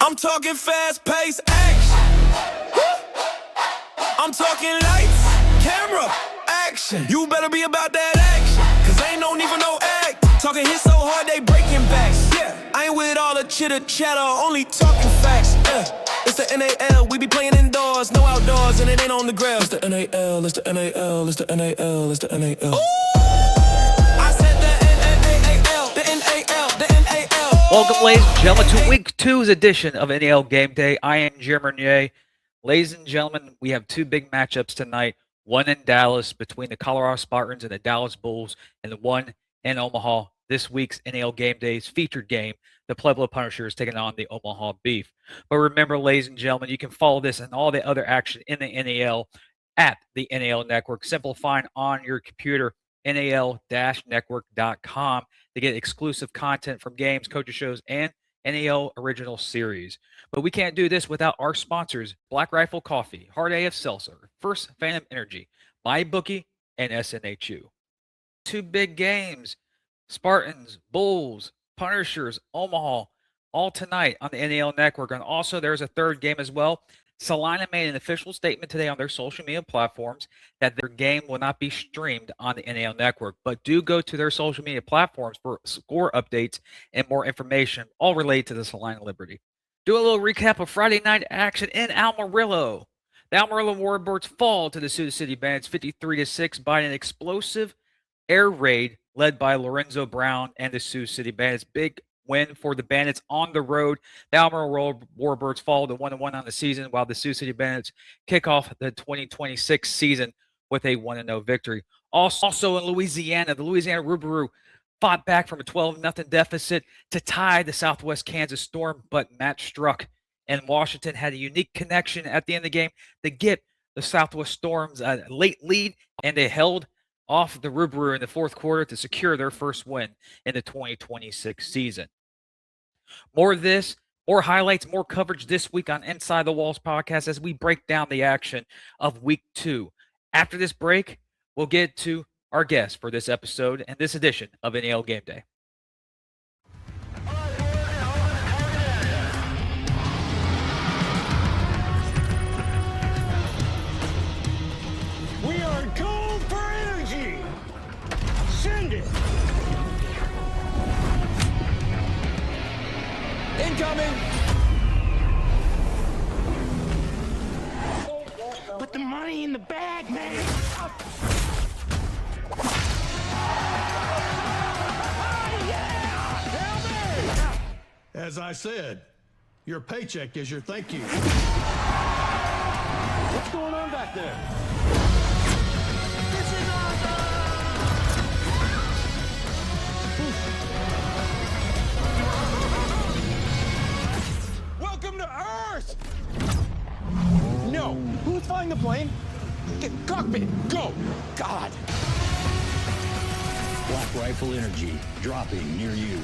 I'm talking fast-paced action. I'm talking lights, camera, action. You better be about that action, cause ain't no need for no act. Talking hits so hard they breaking backs. Yeah, I ain't with all the chitter chatter, only talking facts. Yeah, it's the NAL, we be playing indoors, no outdoors, and it ain't on the ground. It's the NAL, it's the NAL, it's the NAL, it's the NAL. Ooh! I said the NAL, the NAL, the NAL. Welcome, ladies and gentlemen, to Week 2's edition of NAL Gameday. I am Jeremy Renier. Ladies and gentlemen, we have two big matchups tonight. One in Dallas between the Colorado Spartans and the Dallas Bulls, and the one in Omaha, this week's NAL Gameday's featured game, the Pueblo Punishers taking on the Omaha Beef. But remember, ladies and gentlemen, you can follow this and all the other action in the NAL at the NAL Network. Simple find on your computer, NAL-network.com, to get exclusive content from games, coaches shows, and NAL original series. But we can't do this without our sponsors, Black Rifle Coffee, Hard AF Seltzer, First Phantom Energy, MyBookie, and SNHU. Two big games, Spartans, Bulls, Punishers, Omaha, all tonight on the NAL Network. And also there's a third game as well. Salina made an official statement today on their social media platforms that their game will not be streamed on the NAL Network, but do go to their social media platforms for score updates and more information, all related to the Salina Liberty. Do a little recap of Friday night action in Amarillo. The Amarillo Warbirds fall to the Sioux City Bandits 53-6 by an explosive air raid led by Lorenzo Brown and the Sioux City Bandits. Big win for the Bandits on the road. The Amarillo Warbirds fall to 1-1 on the season, while the Sioux City Bandits kick off the 2026 season with a 1-0 victory. Also in Louisiana, the Louisiana Rougarou fought back from a 12-0 deficit to tie the Southwest Kansas Storm, but Matt Struck and Washington had a unique connection at the end of the game to get the Southwest Storm's late lead, and they held off the Rougarou in the fourth quarter to secure their first win in the 2026 season. More of this, more highlights, more coverage this week on Inside the Walls podcast as we break down the action of Week 2. After this break, we'll get to our guest for this episode and this edition of NAL Gameday. We are gold for energy. Send it. Incoming! Put the money in the bag, man. As I said, your paycheck is your thank you. What's going on back there? This is awesome! Welcome to Earth! No. Who's flying the plane? Get cockpit. Go. God. Black Rifle Energy, dropping near you.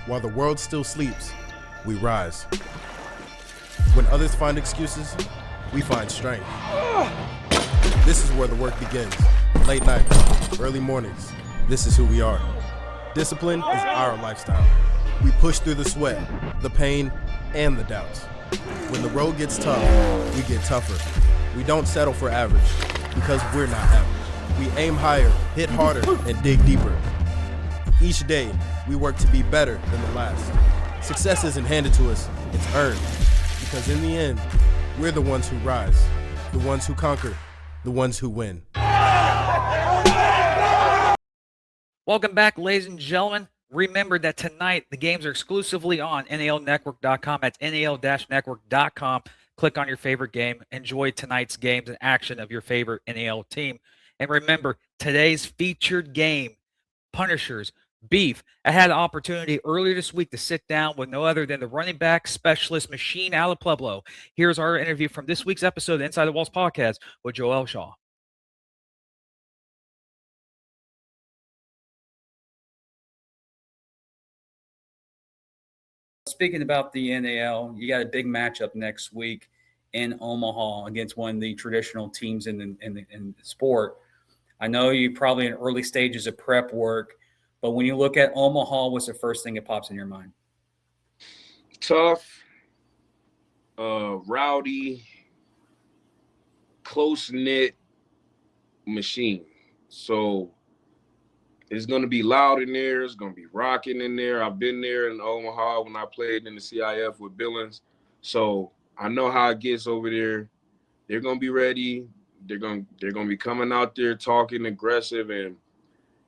While the world still sleeps, we rise. When others find excuses, we find strength. This is where the work begins. Late nights, early mornings, this is who we are. Discipline is our lifestyle. We push through the sweat, the pain, and the doubts. When the road gets tough, we get tougher. We don't settle for average, because we're not average. We aim higher, hit harder, and dig deeper. Each day, we work to be better than the last. Success isn't handed to us, it's earned. Because in the end, we're the ones who rise, the ones who conquer, the ones who win. Welcome back, ladies and gentlemen. Remember that tonight the games are exclusively on NALnetwork.com. That's NAL-network.com. Click on your favorite game. Enjoy tonight's games and action of your favorite NAL team. And remember, today's featured game, Punishers, Beef. I had an opportunity earlier this week to sit down with no other than the running back specialist machine out of Pueblo. Here's our interview from this week's episode of the Inside the Walls podcast with Joel Shaw. speaking about the NAL, you got a big matchup next week in Omaha against one of the traditional teams in the sport. I know you're probably in early stages of prep work, but when you look at Omaha, what's the first thing that pops in your mind? Tough, rowdy, close-knit machine. So it's going to be loud in there. It's going to be rocking in there. I've been there in Omaha when I played in the CIF with Billings. So I know how it gets over there. They're going to be ready. They're going to be coming out there talking aggressive. And,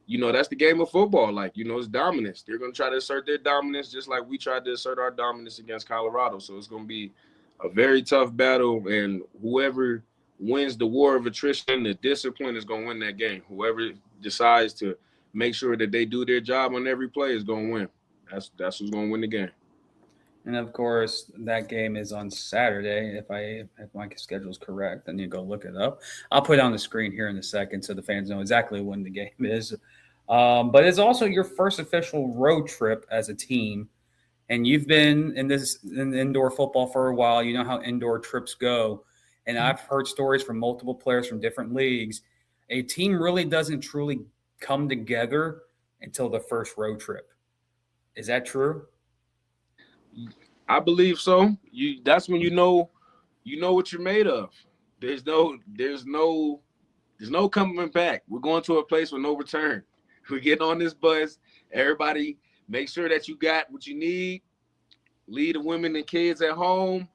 you know, that's the game of football. Like, you know, it's dominance. They're going to try to assert their dominance just like we tried to assert our dominance against Colorado. So it's going to be a very tough battle. And whoever wins the war of attrition, the discipline is going to win that game. Whoever decides to make sure that they do their job on every play is going to win. That's who's going to win the game. And of course, that game is on Saturday. If my schedule is correct, then you go look it up. I'll put it on the screen here in a second so the fans know exactly when the game is. But it's also your first official road trip as a team, and you've been in indoor football for a while. You know how indoor trips go, and I've heard stories from multiple players from different leagues. A team really doesn't truly come together until the first road trip. Is that true? I believe so. That's when you know what you're made of. There's no coming back. We're going to a place with no return. We get on this bus. Everybody make sure that you got what you need. Leave the women and kids at home.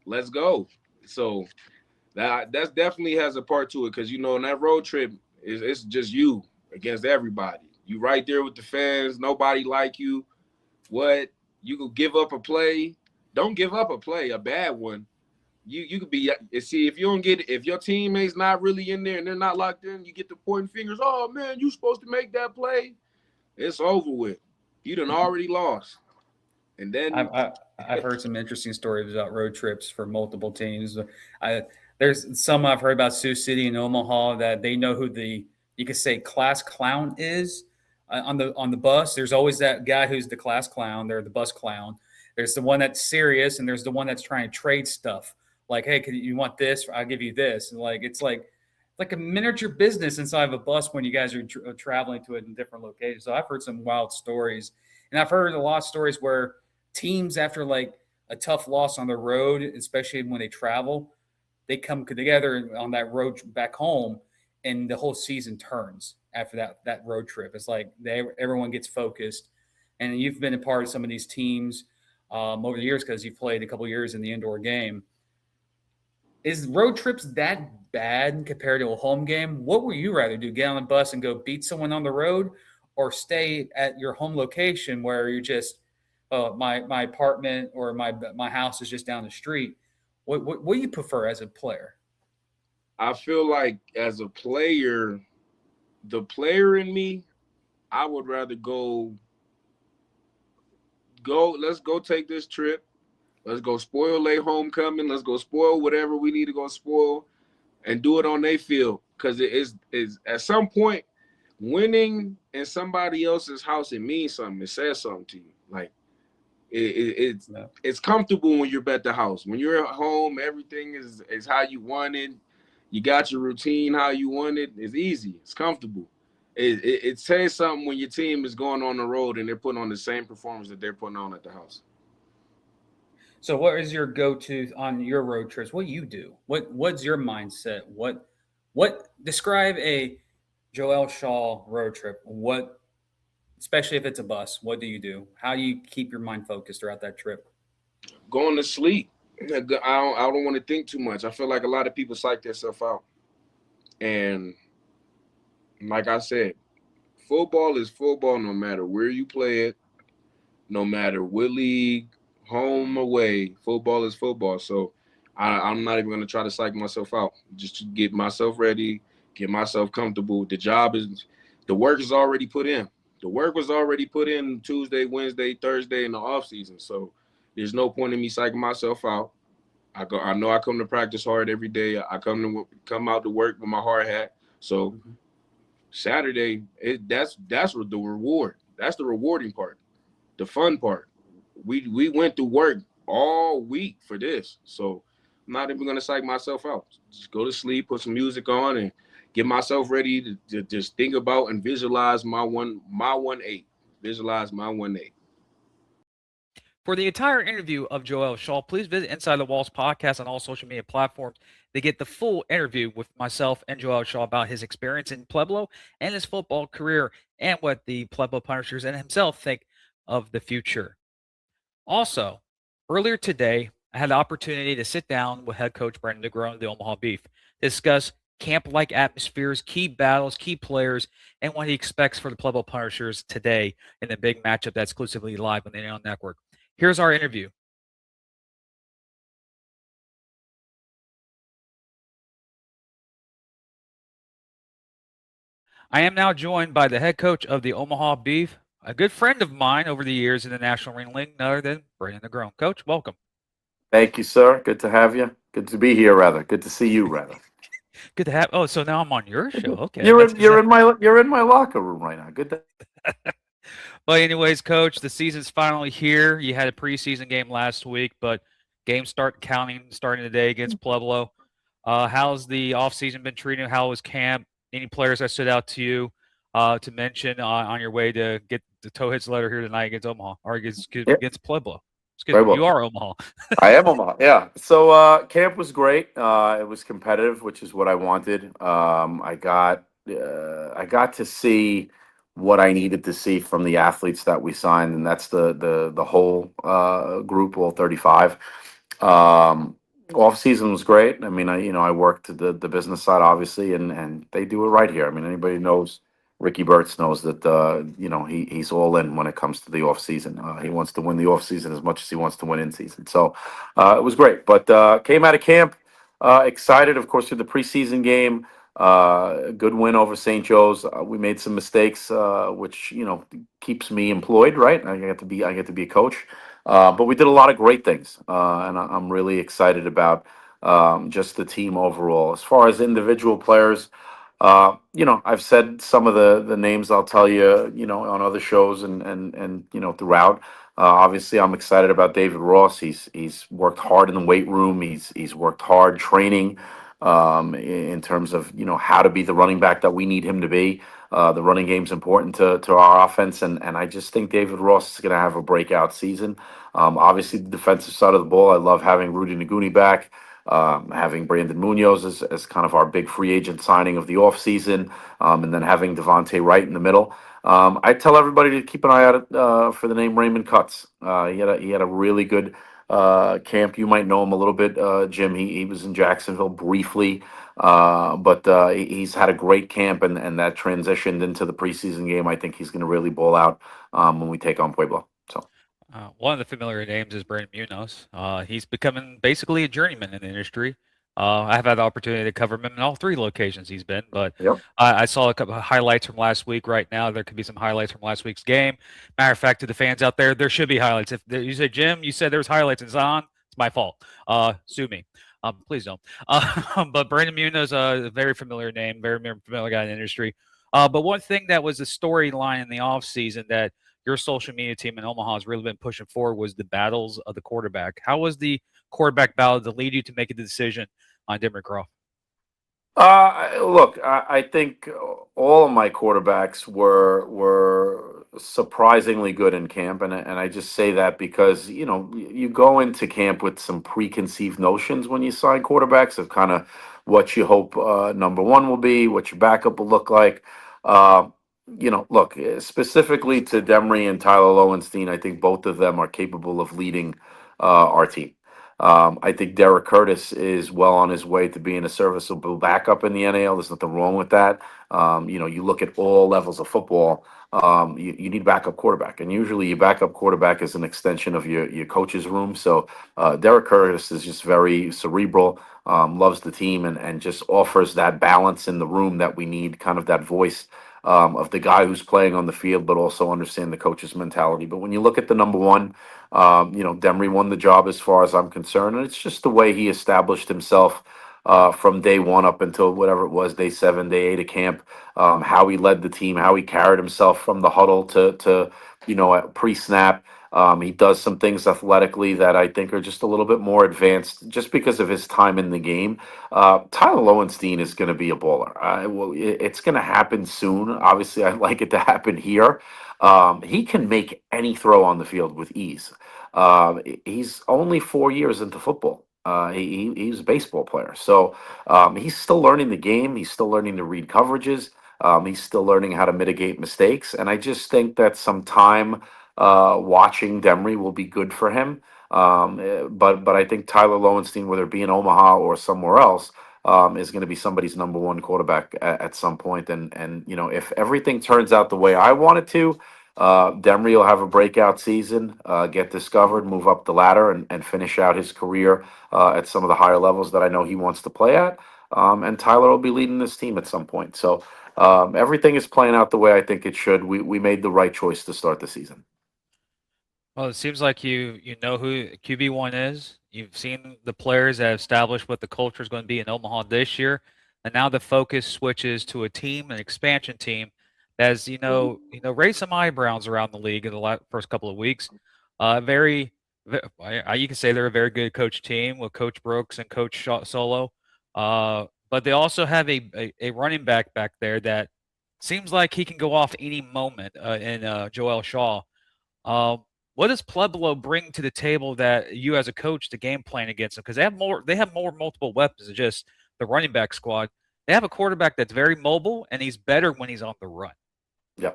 Let's go. So that's definitely has a part to it because, you know, on that road trip, it's just you against everybody. You right there with the fans. Nobody like you. What? You could give up a play. Don't give up a play, a bad one. You could be see if your teammate's not really in there and they're not locked in, you get the pointing fingers. Oh man, you supposed to make that play. It's over with. You done already lost. And then I've heard some interesting stories about road trips for multiple teams. There's some I've heard about Sioux City and Omaha that they know who you could say class clown is on the bus. There's always that guy who's the class clown. They're the bus clown. There's the one that's serious, and there's the one that's trying to trade stuff. Like, hey, you want this? I'll give you this. And it's like a miniature business inside of a bus when you guys are traveling to a different location. So I've heard some wild stories, and I've heard a lot of stories where teams, after like a tough loss on the road, especially when they travel, they come together on that road back home, and the whole season turns after that road trip. It's like everyone gets focused, and you've been a part of some of these teams over the years because you've played a couple years in the indoor game. Is road trips that bad compared to a home game? What would you rather do, get on a bus and go beat someone on the road, or stay at your home location where you're just my apartment or my house is just down the street? What do you prefer as a player? I feel like as a player, the player in me, I would rather go, let's go take this trip. Let's go spoil their homecoming. Let's go spoil whatever we need to go spoil and do it on their field. Because it is at some point, winning in somebody else's house, it means something. It says something to you. Like, it's comfortable when you're at the house. When you're at home, everything is how you want it. You got your routine how you want it. It's easy. It's comfortable. It says something when your team is going on the road and they're putting on the same performance that they're putting on at the house. So what is your go-to on your road trips? What do you do? What's your mindset? What describe a Joel Shaw road trip? What, especially if it's a bus, what do you do? How do you keep your mind focused throughout that trip? Going to sleep. I don't want to think too much. I feel like a lot of people psych themselves out. And like I said, football is football no matter where you play it, no matter what league, home, away. Football is football. So I'm not even going to try to psych myself out. Just to get myself ready, get myself comfortable. The work is already put in. The work was already put in Tuesday, Wednesday, Thursday in the off season. So there's no point in me psyching myself out. I know I come to practice hard every day. I come out to work with my hard hat. So Saturday, that's the reward. That's the rewarding part. the fun part. We went to work all week for this, so I'm not even gonna psych myself out. Just go to sleep, put some music on, and get myself ready to just think about and visualize my 1-8. Visualize my 1-8. For the entire interview of Joel Shaw, please visit Inside the Walls podcast on all social media platforms to get the full interview with myself and Joel Shaw about his experience in Pueblo and his football career and what the Pueblo Punishers and himself think of the future. Also, earlier today, I had the opportunity to sit down with head coach Brendan Negron of the Omaha Beef to discuss camp-like atmospheres, key battles, key players, and what he expects for the Pueblo Punishers today in the big matchup that's exclusively live on the NAL Network. Here's our interview. I am now joined by the head coach of the Omaha Beef, a good friend of mine over the years in the National Arena League, none other than Brendan Negron. Coach, welcome. Thank you, sir. Good to have you. Good to be here, rather. Good to see you, rather. Good to have. Oh, so now I'm on your show. Okay, You're in my locker room right now. Good. Well, anyways, Coach, the season's finally here. You had a preseason game last week, but games start counting starting today against Pueblo. How's the offseason been treating you? How was camp? Any players that stood out to you to mention on your way to get the toe hits letter here tonight against Omaha or against Pueblo? Excuse me, Pueblo. you are Omaha. I am Omaha. Yeah. So camp was great. It was competitive, which is what I wanted. I got to see what I needed to see from the athletes that we signed, and that's the whole group, all 35. Off season was great. I mean, I worked the business side obviously, and they do it right here. I mean, anybody knows Ricky Burtz knows that he's all in when it comes to the off season. He wants to win the off season as much as he wants to win in season. So it was great. But came out of camp excited, of course, through the preseason game. A good win over St. Joe's. We made some mistakes, which keeps me employed. Right, I get to be a coach. But we did a lot of great things, and I'm really excited about just the team overall. As far as individual players. I've said some of the names I'll tell you, on other shows and throughout. Obviously, I'm excited about David Ross. He's worked hard in the weight room. He's worked hard training in terms of how to be the running back that we need him to be. The running game's important to our offense, and I just think David Ross is going to have a breakout season. Obviously, the defensive side of the ball, I love having Rudy Naguni back. Having Brandon Munoz as kind of our big free agent signing of the offseason, and then having Devontae Wright in the middle. I tell everybody to keep an eye out for the name Raymond Cutts. He had a really good camp. You might know him a little bit, Jim. He was in Jacksonville briefly, but he's had a great camp, and that transitioned into the preseason game. I think he's going to really ball out when we take on Pueblo. So. One of the familiar names is Brandon Munoz. He's becoming basically a journeyman in the industry. I have had the opportunity to cover him in all three locations he's been, but Yep. I saw a couple of highlights from last week. Right now, there could be some highlights from last week's game. Matter of fact, to the fans out there should be highlights. If you said, Jim, you said there was highlights and it's on, it's my fault. Sue me. Please don't. But Brandon Munoz, a very familiar name, very familiar guy in the industry. But one thing that was a storyline in the offseason that your social media team in Omaha has really been pushing forward was the battles of the quarterback. How was the quarterback battle to lead you to make a decision on Dimmer Croft? Look, I think all of my quarterbacks were surprisingly good in camp, and I just say that because you go into camp with some preconceived notions when you sign quarterbacks of kind of what you hope number one will be, what your backup will look like. Look, specifically to Demery and Tyler Lowenstein, I think both of them are capable of leading our team. I think Derek Curtis is well on his way to being a serviceable backup in the NAL. There's nothing wrong with that. You look at all levels of football, you need a backup quarterback. And usually your backup quarterback is an extension of your coach's room. So Derek Curtis is just very cerebral, loves the team, and just offers that balance in the room that we need, kind of that voice of the guy who's playing on the field, but also understand the coach's mentality. But when you look at the number one, Demery won the job as far as I'm concerned. And it's just the way he established himself from day one up until whatever it was, day 7, day 8 of camp, how he led the team, how he carried himself from the huddle to pre-snap. He does some things athletically that I think are just a little bit more advanced, just because of his time in the game. Tyler Lowenstein is going to be a baller. It's going to happen soon. Obviously, I'd like it to happen here. He can make any throw on the field with ease. He's only 4 years into football. He's a baseball player, so he's still learning the game. He's still learning to read coverages. He's still learning how to mitigate mistakes, and I just think that some time watching Demery will be good for him. But I think Tyler Lowenstein, whether it be in Omaha or somewhere else, is going to be somebody's number one quarterback at some point. And if everything turns out the way I want it to, Demery will have a breakout season, get discovered, move up the ladder, and finish out his career at some of the higher levels that I know he wants to play at. And Tyler will be leading this team at some point. So everything is playing out the way I think it should. We made the right choice to start the season. Well, it seems like you know who QB1 is. You've seen the players that have established what the culture is going to be in Omaha this year, and now the focus switches to a team, an expansion team, that has raised some eyebrows around the league in the first couple of weeks. You can say they're a very good coach team with Coach Brooks and Coach Solo, but they also have a running back there that seems like he can go off any moment in Joel Shaw. What does Pueblo bring to the table that you, as a coach, to game plan against them? Because they have more multiple weapons than just the running back squad. They have a quarterback that's very mobile, and he's better when he's on the run. Yeah.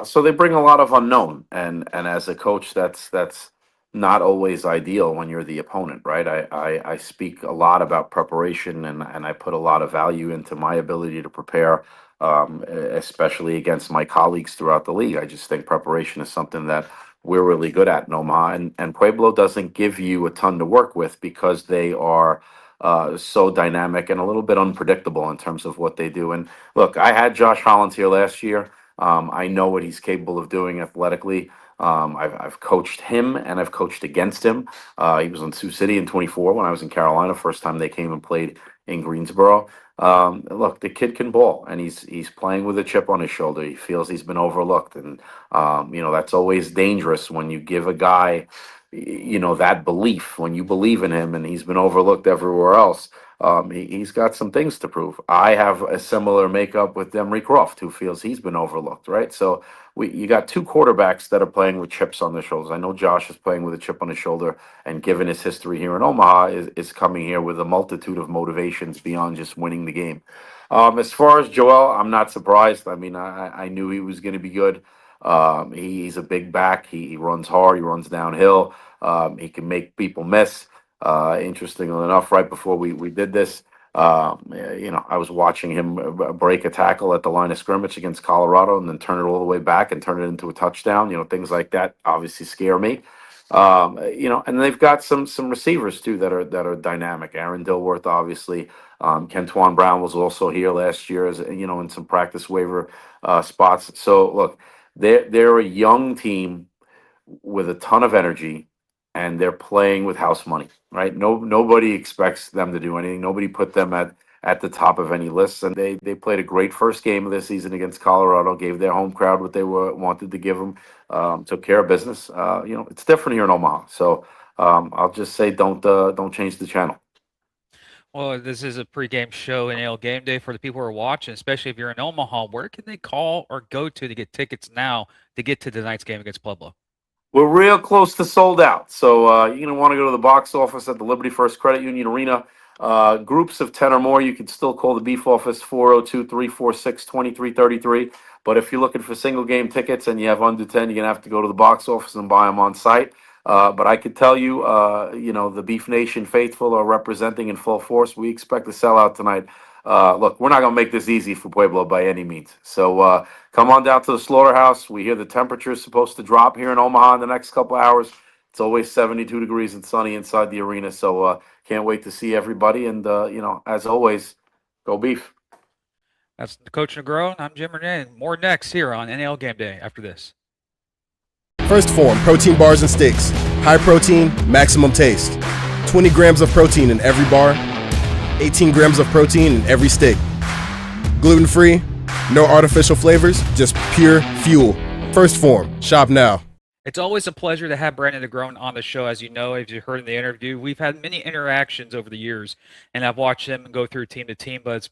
So they bring a lot of unknown, and as a coach, that's not always ideal when you're the opponent, right? I speak a lot about preparation, and I put a lot of value into my ability to prepare, especially against my colleagues throughout the league. I just think preparation is something that we're really good at in Omaha, and Pueblo doesn't give you a ton to work with because they are so dynamic and a little bit unpredictable in terms of what they do. And look, I had Josh Hollins here last year. I know what he's capable of doing athletically. I've coached him and I've coached against him. He was in Sioux City in 24 when I was in Carolina, first time they came and played in Greensboro. Look, the kid can ball, and he's playing with a chip on his shoulder. He feels he's been overlooked, and that's always dangerous when you give a guy that belief, when you believe in him and he's been overlooked everywhere else. He's got some things to prove. I have a similar makeup with Demery Croft, who feels he's been overlooked, right? So you got two quarterbacks that are playing with chips on their shoulders. I know Josh is playing with a chip on his shoulder, and given his history here in Omaha, is coming here with a multitude of motivations beyond just winning the game. As far as Joel, I'm not surprised. I mean, I knew he was going to be good. He's a big back. He runs hard. He runs downhill. He can make people miss. Interestingly enough, right before we did this, I was watching him break a tackle at the line of scrimmage against Colorado and then turn it all the way back and turn it into a touchdown. Things like that obviously scare me. And they've got some receivers too that are dynamic. Aaron Dilworth, obviously. Kentwan Brown was also here last year, as in some practice waiver spots. So look, they're a young team with a ton of energy, and they're playing with house money, right? Nobody expects them to do anything. Nobody put them at the top of any lists, and they played a great first game of this season against Colorado. Gave their home crowd what they wanted to give them. Took care of business. It's different here in Omaha, so I'll just say don't change the channel. Well, this is a pregame show in NAL Gameday for the people who are watching, especially if you're in Omaha. Where can they call or go to get tickets now to get to tonight's game against Pueblo? We're real close to sold out, so you're going to want to go to the box office at the Liberty First Credit Union Arena. Groups of 10 or more, you can still call the beef office 402-346-2333. But if you're looking for single game tickets and you have under 10, you're going to have to go to the box office and buy them on site. But I could tell you, the Beef Nation faithful are representing in full force. We expect to sell out tonight. Look, we're not going to make this easy for Pueblo by any means. So come on down to the slaughterhouse. We hear the temperature is supposed to drop here in Omaha in the next couple hours. It's always 72 degrees and sunny inside the arena. So can't wait to see everybody. And, as always, go Beef. That's Coach Negron. I'm Jim Renee. More next here on NAL Gameday after this. First Form protein bars and sticks. High protein, maximum taste. 20 grams of protein in every bar. 18 grams of protein in every stick. Gluten-free, no artificial flavors, just pure fuel. First Form. Shop now. It's always a pleasure to have Brandon Negron on the show. As you know, as you heard in the interview, we've had many interactions over the years, and I've watched him go through team to team, but it's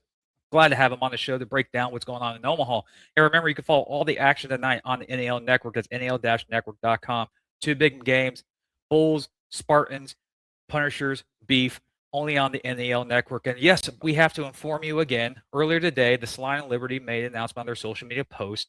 glad to have him on the show to break down what's going on in Omaha. And remember, you can follow all the action tonight on the NAL Network. That's NAL-network.com. 2 big games, Bulls, Spartans, Punishers, Beef, only on the NAL Network. And yes, we have to inform you again. Earlier today, the Salina and Liberty made an announcement on their social media post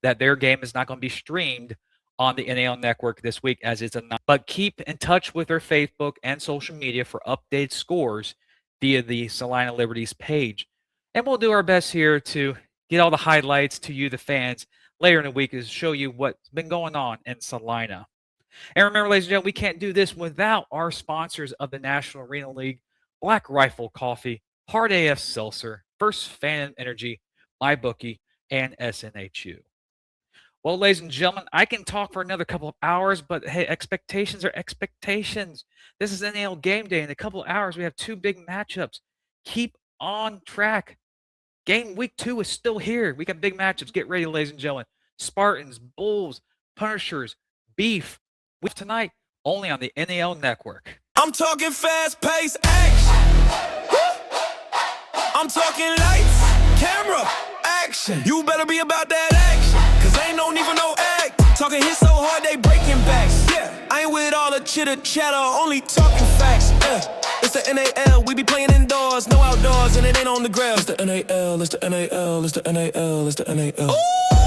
that their game is not going to be streamed on the NAL Network this week, as it's a but keep in touch with their Facebook and social media for updated scores via the Salina Liberties page. And we'll do our best here to get all the highlights to you, the fans, later in the week, to show you what's been going on in Salina. And remember, ladies and gentlemen, we can't do this without our sponsors of the National Arena League: Black Rifle Coffee, Hard AF Seltzer, First Phantom Energy, MyBookie, and SNHU. Well, ladies and gentlemen, I can talk for another couple of hours, but hey, expectations are expectations. This is NAL Game Day. In a couple of hours, we have 2 big matchups. Keep on track. Week 2 is still here. We got big matchups. Get ready, ladies and gentlemen. Spartans, Bulls, Punishers, Beef. With tonight, only on the NAL Network. I'm talking fast-paced action. Woo! I'm talking lights, camera, action. You better be about that action, cause ain't no need for no act. Talking hits so hard they breaking backs. Yeah, I ain't with all the chitter chatter, only talking facts. It's the NAL, we be playing indoors, no outdoors, and it ain't on the ground. It's the NAL, it's the NAL, it's the NAL, it's the NAL. Ooh!